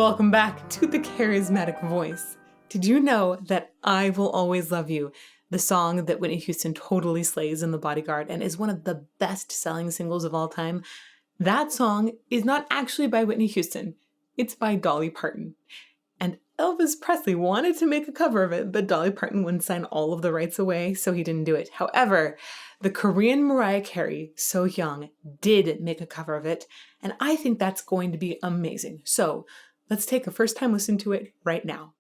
Welcome back to the Charismatic Voice. Did you know that I Will Always Love You, the song that Whitney Houston totally slays in The Bodyguard and is one of the best-selling singles of all time? That song is not actually by Whitney Houston. It's by Dolly Parton. And Elvis Presley wanted to make a cover of it, but Dolly Parton wouldn't sign all of the rights away, so he didn't do it. However, the Korean Mariah Carey, Sohyang, did make a cover of it, and I think that's going to be amazing. So let's take a first time listen to it right now.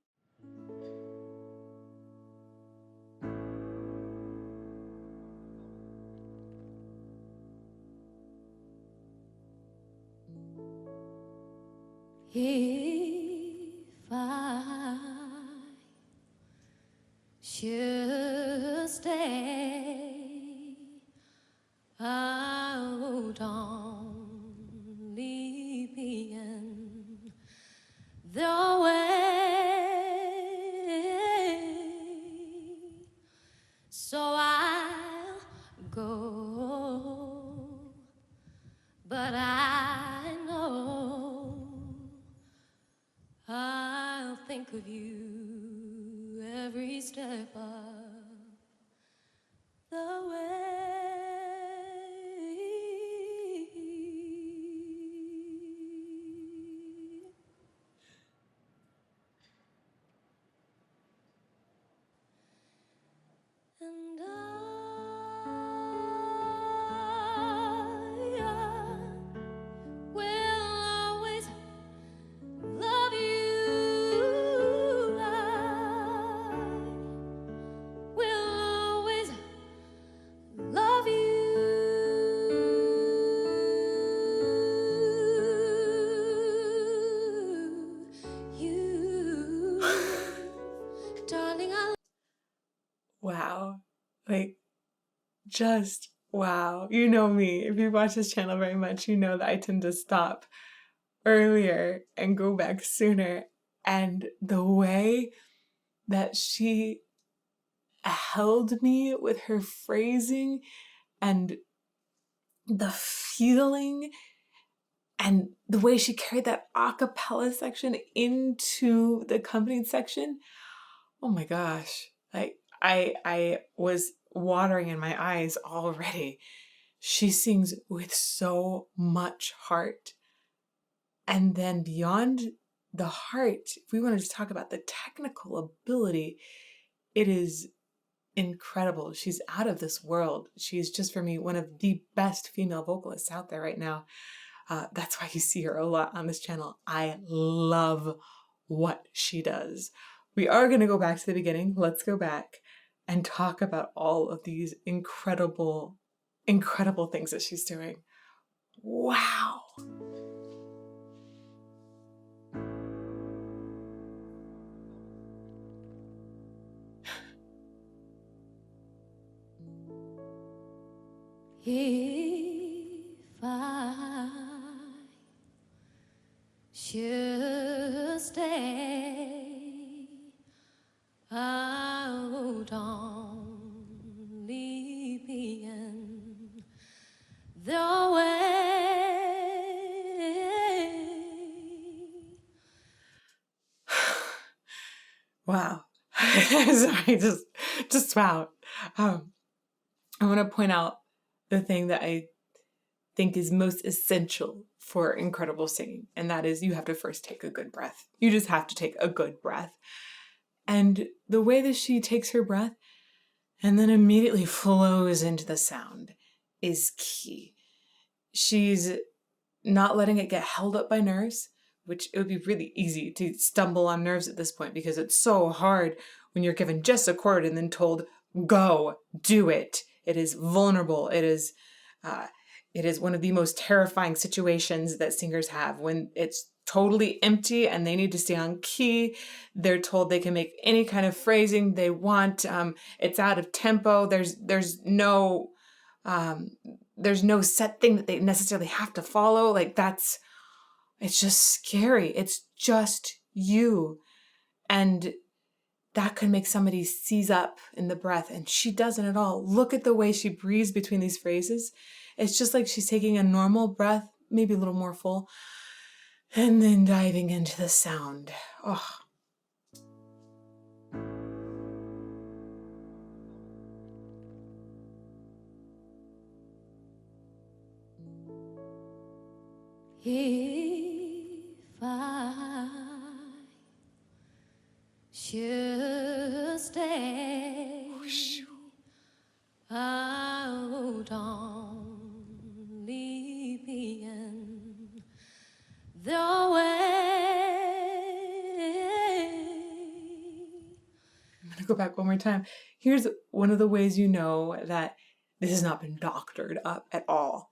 If I should stay, I would only be in the way, so I'll go, but I know I'll think of you every step of the way. And I will always love you. I will always love you, darling. Wow. Just wow. You know me. If you watch this channel very much, you know that I tend to stop earlier and go back sooner. And the way that she held me with her phrasing and the feeling and the way she carried that a cappella section into the accompanied section, oh my gosh. I was watering in my eyes already. She sings with so much heart. And then beyond the heart, if we wanted to talk about the technical ability, it is incredible. She's out of this world. She's just, for me, one of the best female vocalists out there right now. That's why you see her a lot on this channel. I love what she does. We are going to go back to the beginning. Let's go back and talk about all of these incredible, incredible things that she's doing. Wow. If I should stay, I would only be in the way. Wow. Sorry, just wow. I want to point out the thing that I think is most essential for incredible singing, and that is you have to first take a good breath. You just have to take a good breath. And the way that she takes her breath and then immediately flows into the sound is key. She's not letting it get held up by nerves, which it would be really easy to stumble on nerves at this point because it's so hard when you're given just a chord and then told, go, do it. It is vulnerable. It is one of the most terrifying situations that singers have when it's totally empty and they need to stay on key. They're told they can make any kind of phrasing they want. It's out of tempo. There's no set thing that they necessarily have to follow. It's just scary. It's just you. And that could make somebody seize up in the breath, and she doesn't at all. Look at the way she breathes between these phrases. It's just like she's taking a normal breath, maybe a little more full, And then diving into the sound. Oh. If I should stay, I would only be in the way. I'm gonna go back one more time. Here's one of the ways you know that this has not been doctored up at all.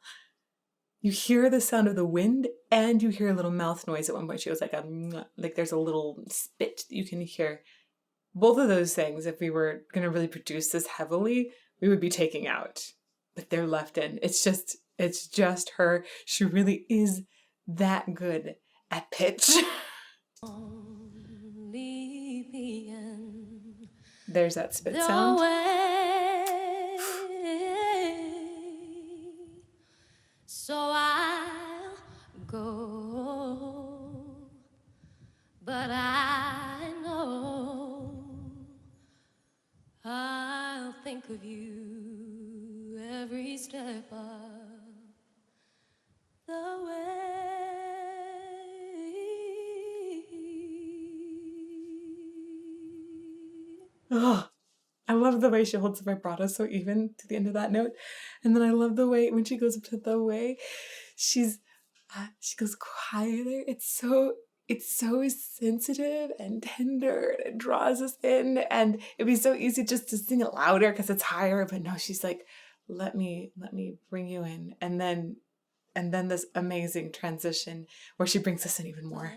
You hear the sound of the wind and you hear a little mouth noise at one point. She goes like there's a little spit that you can hear. Both of those things, if we were going to really produce this heavily, we would be taking out. But they're left in. It's just her. She really is that good at pitch. There's that spit sound. So I'll go, but I know I'll think of you every step of the way. Oh, I love the way she holds the vibrato so even to the end of that note. And then I love the way when she goes up to the way, she goes quieter. It's so sensitive and tender, and it draws us in. And it'd be so easy just to sing it louder because it's higher. But no, she's like, let me bring you in. And then this amazing transition where she brings us in even more.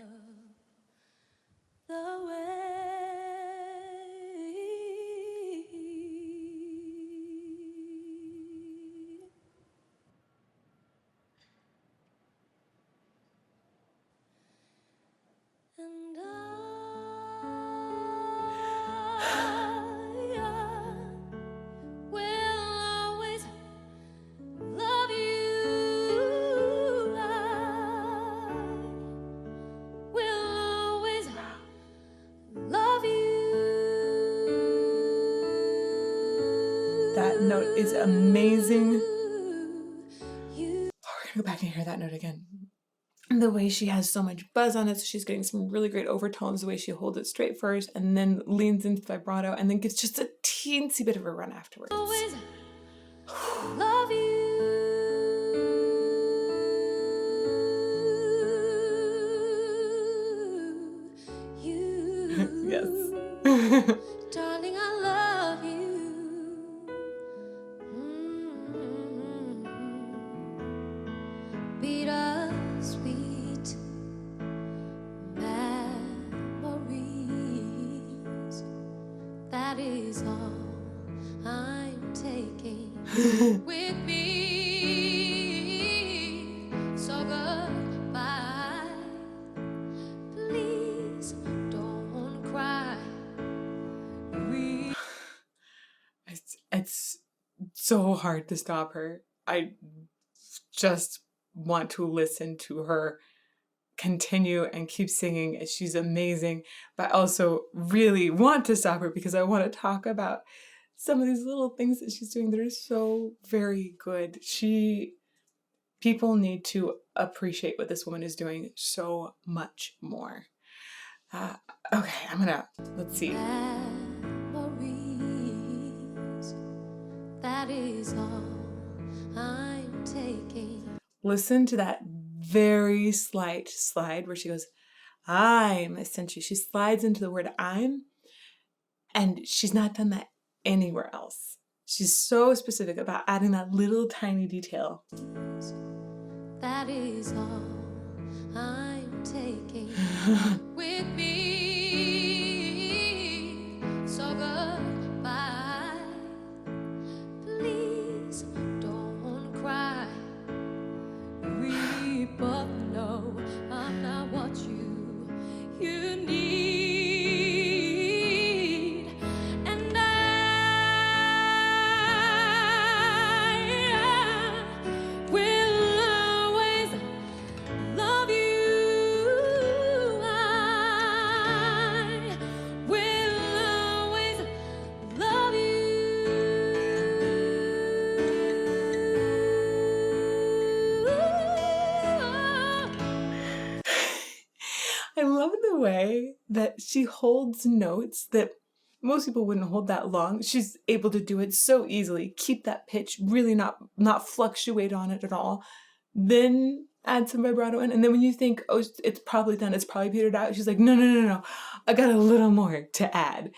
The way. And I will always love you. I will always love you. That note is amazing. You. Oh, we're gonna go back and hear that note again. And the way she has so much buzz on it, so she's getting some really great overtones, the way she holds it straight first and then leans into vibrato and then gives just a teensy bit of a run afterwards. Always love you. Yes. Darling, I love you. Bittersweet memories. That is all I'm taking with me. So goodbye. Please don't cry. It's so hard to stop her. I just want to listen to her continue and keep singing. She's amazing, but I also really want to stop her because I want to talk about some of these little things that she's doing that are so very good. People need to appreciate what this woman is doing so much more. Okay, let's see. Memories, that is all I'm taking. Listen to that very slight slide where she goes, I'm, essentially. She slides into the word I'm, and she's not done that anywhere else. She's so specific about adding that little tiny detail. That is all I'm taking with me. So goodbye. Please don't cry. We both know I'm not what you need. And I will always love you. I love the way that she holds notes that most people wouldn't hold that long. She's able to do it so easily, keep that pitch, really not fluctuate on it at all. Then add some vibrato in. And then when you think, oh, it's probably done, it's probably petered out, she's like, no. I got a little more to add. And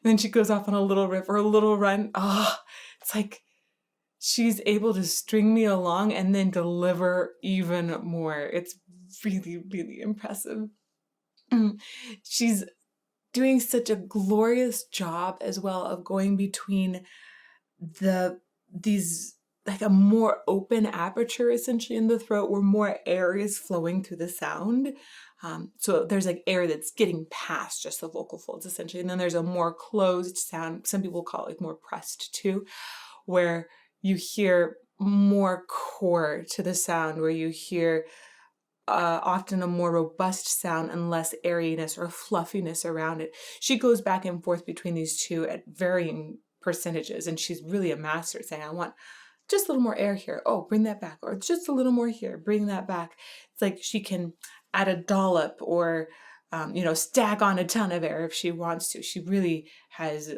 then she goes off on a little riff or a little run. Oh, it's like she's able to string me along and then deliver even more. It's really, really impressive. She's doing such a glorious job as well of going between these like a more open aperture essentially in the throat where more air is flowing through the sound. So there's like air that's getting past just the vocal folds essentially. And then there's a more closed sound. Some people call it like more pressed too, where you hear more core to the sound, where you hear often a more robust sound and less airiness or fluffiness around it. She goes back and forth between these two at varying percentages, and she's really a master at saying, I want just a little more air here. Oh, bring that back. Or just a little more here. Bring that back. It's like she can add a dollop or, stack on a ton of air if she wants to. She really has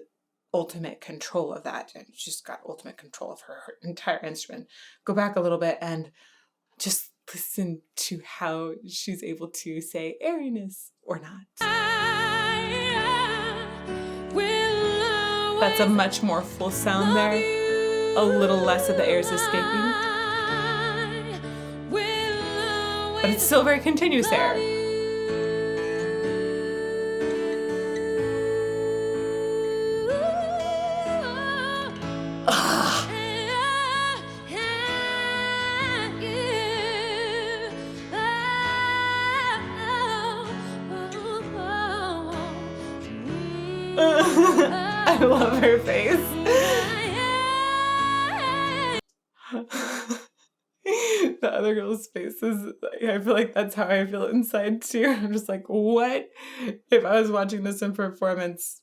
ultimate control of that. And she's got ultimate control of her entire instrument. Go back a little bit and just listen to how she's able to say airiness or not. That's a much more full sound there. A little less of the air is escaping. But it's still very continuous air. I love her face. The other girl's face is, I feel like that's how I feel inside too. I'm just like, what? If I was watching this in performance,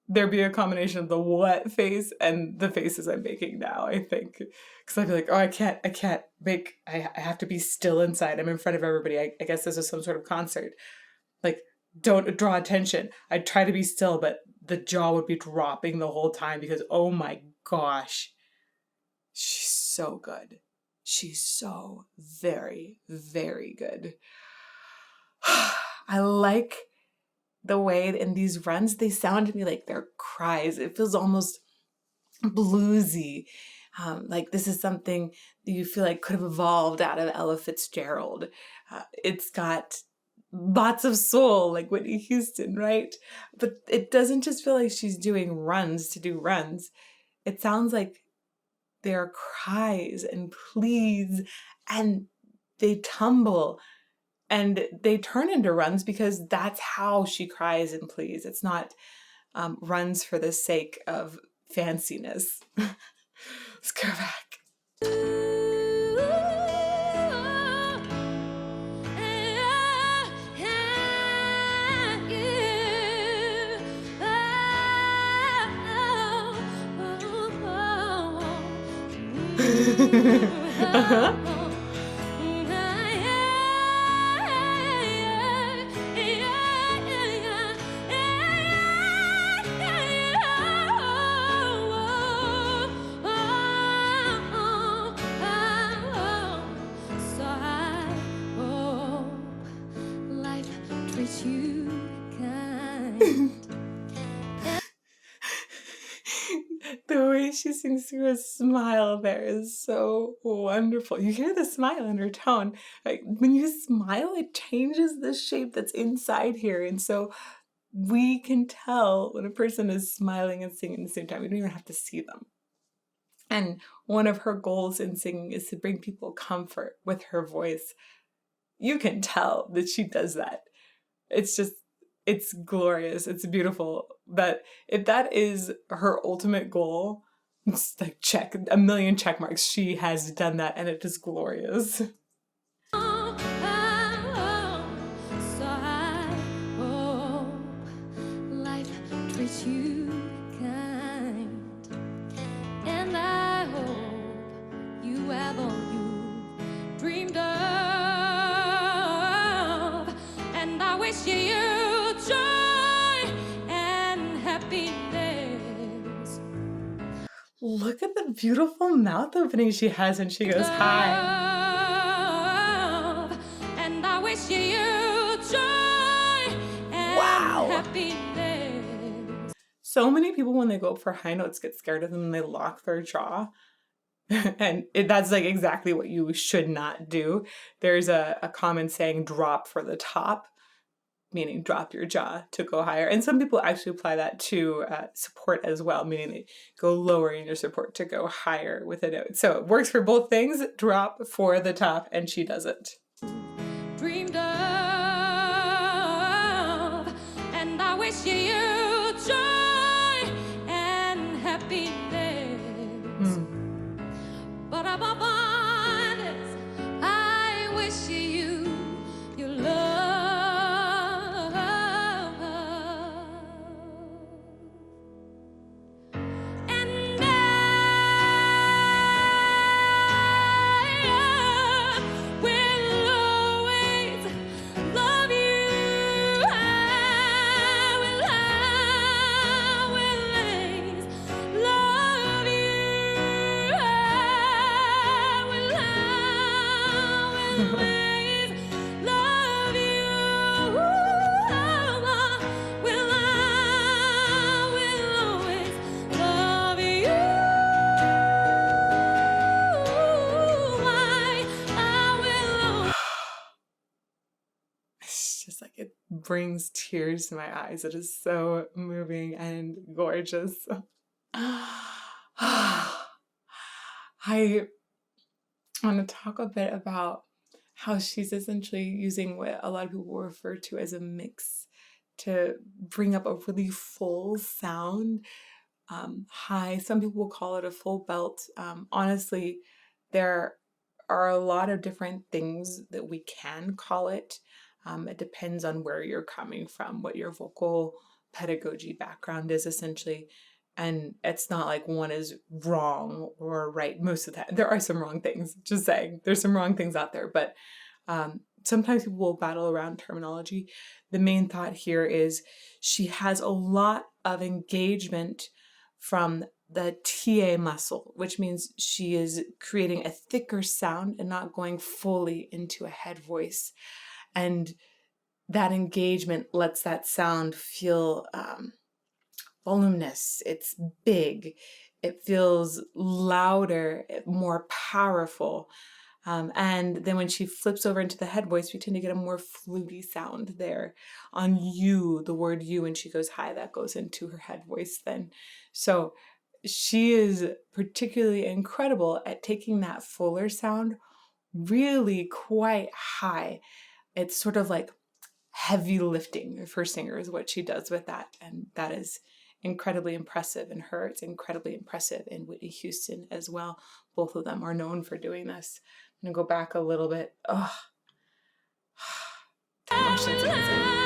there'd be a combination of the what face and the faces I'm making now, I think. Because I'd be like, oh, I can't make, I have to be still inside. I'm in front of everybody. I guess this is some sort of concert. Like, don't draw attention. I'd try to be still, but the jaw would be dropping the whole time because, oh my gosh, she's so good. She's so very, very good. I like the way in these runs, they sound to me like they're cries. It feels almost bluesy. Like this is something that you feel like could have evolved out of Ella Fitzgerald. It's got lots of soul, like Whitney Houston, right? But it doesn't just feel like she's doing runs to do runs. It sounds like they're cries and pleas, and they tumble and they turn into runs because that's how she cries and pleads. It's not runs for the sake of fanciness. Let's go back. Uh-huh. The way she sings through a smile there is so wonderful. You hear the smile in her tone. Like when you smile, it changes the shape that's inside here. And so we can tell when a person is smiling and singing at the same time. We don't even have to see them. And one of her goals in singing is to bring people comfort with her voice. You can tell that she does that. It's glorious. It's beautiful. But if that is her ultimate goal, it's like check, a million check marks. She has done that and it is glorious. Life treats you kind, and I hope you have all you dreamed of, and I wish wish you joy and happiness. Look at the beautiful mouth opening she has when she goes high. Love, and I wish you joy and Wow. happiness. So many people, when they go up for high notes, get scared of them and they lock their jaw. And that's like exactly what you should not do. There's a common saying, drop for the top, meaning drop your jaw to go higher. And some people actually apply that to support as well, meaning they go lower in your support to go higher with a note. So it works for both things, drop for the top, and she does it. Dreamed of, and I wish you joy and happiness. But above all this, I wish you love. And I will always love you. I will always love you. Always love you. Will always love you. I will. It's just like it brings tears to my eyes. It is so moving and gorgeous. I want to talk a bit about how she's essentially using what a lot of people refer to as a mix to bring up a really full sound. High, some people will call it a full belt. Honestly, there are a lot of different things that we can call it. It depends on where you're coming from, what your vocal pedagogy background is essentially. And it's not like one is wrong or right most of the time. There are some wrong things, just saying. There's some wrong things out there, but sometimes people will battle around terminology. The main thought here is she has a lot of engagement from the TA muscle, which means she is creating a thicker sound and not going fully into a head voice. And that engagement lets that sound feel voluminous, it's big, it feels louder, more powerful. And then when she flips over into the head voice, we tend to get a more fluty sound there. On you, the word you, when she goes high, that goes into her head voice then. So she is particularly incredible at taking that fuller sound really quite high. It's sort of like heavy lifting for singer is what she does with that. And that is incredibly impressive in her. It's incredibly impressive in Whitney Houston as well. Both of them are known for doing this. I'm gonna go back a little bit. Oh, the emotion's amazing.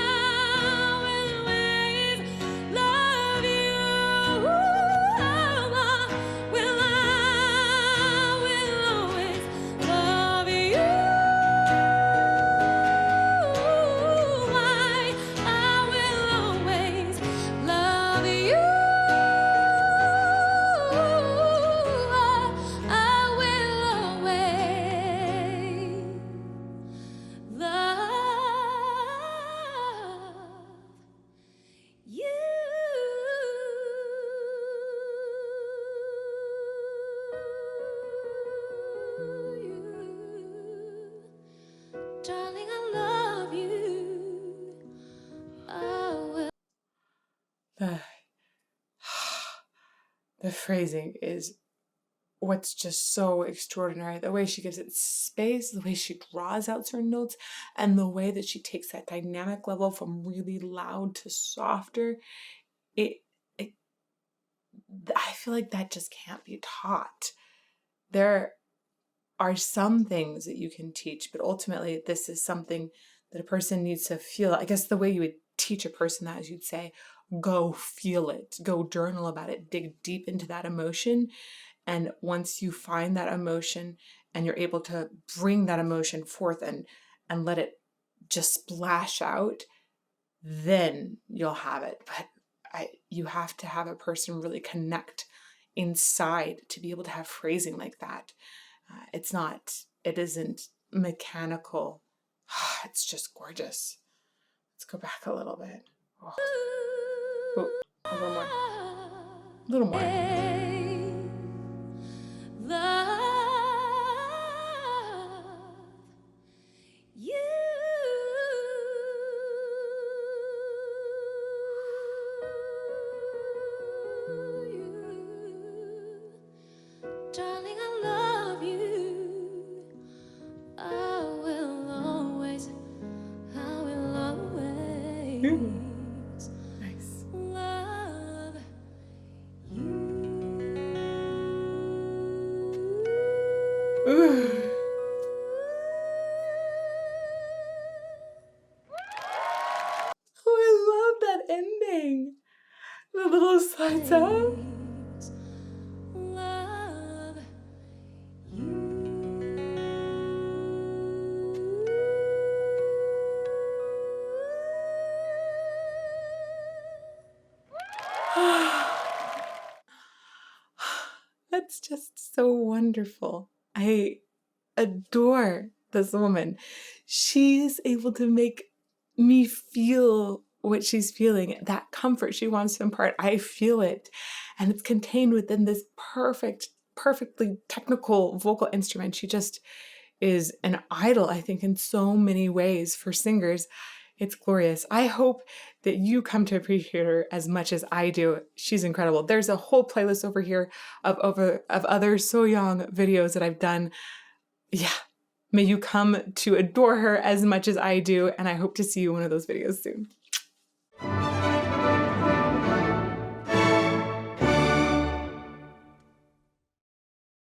Darling, I love you. I will. The phrasing is what's just so extraordinary. The way she gives it space, the way she draws out certain notes, and the way that she takes that dynamic level from really loud to softer. It I feel like that just can't be taught. There are some things that you can teach, but ultimately this is something that a person needs to feel. I guess the way you would teach a person that is you'd say, go feel it, go journal about it, dig deep into that emotion. And once you find that emotion and you're able to bring that emotion forth and let it just splash out, then you'll have it. But you have to have a person really connect inside to be able to have phrasing like that. It isn't mechanical. It's just gorgeous. Let's go back a little bit. Oh, oh, a little more. A little more. Darling, I love you. I will always Nice. love you. Ooh. Oh, I love that ending. The little slides out. Love you. That's just so wonderful. I adore this woman. She's able to make me feel what she's feeling, that comfort she wants to impart. I feel it. And it's contained within this perfectly technical vocal instrument. She just is an idol, I think, in so many ways for singers. It's glorious. I hope that you come to appreciate her as much as I do. She's incredible. There's a whole playlist over here of other Sohyang videos that I've done. Yeah, may you come to adore her as much as I do, and I hope to see you in one of those videos soon.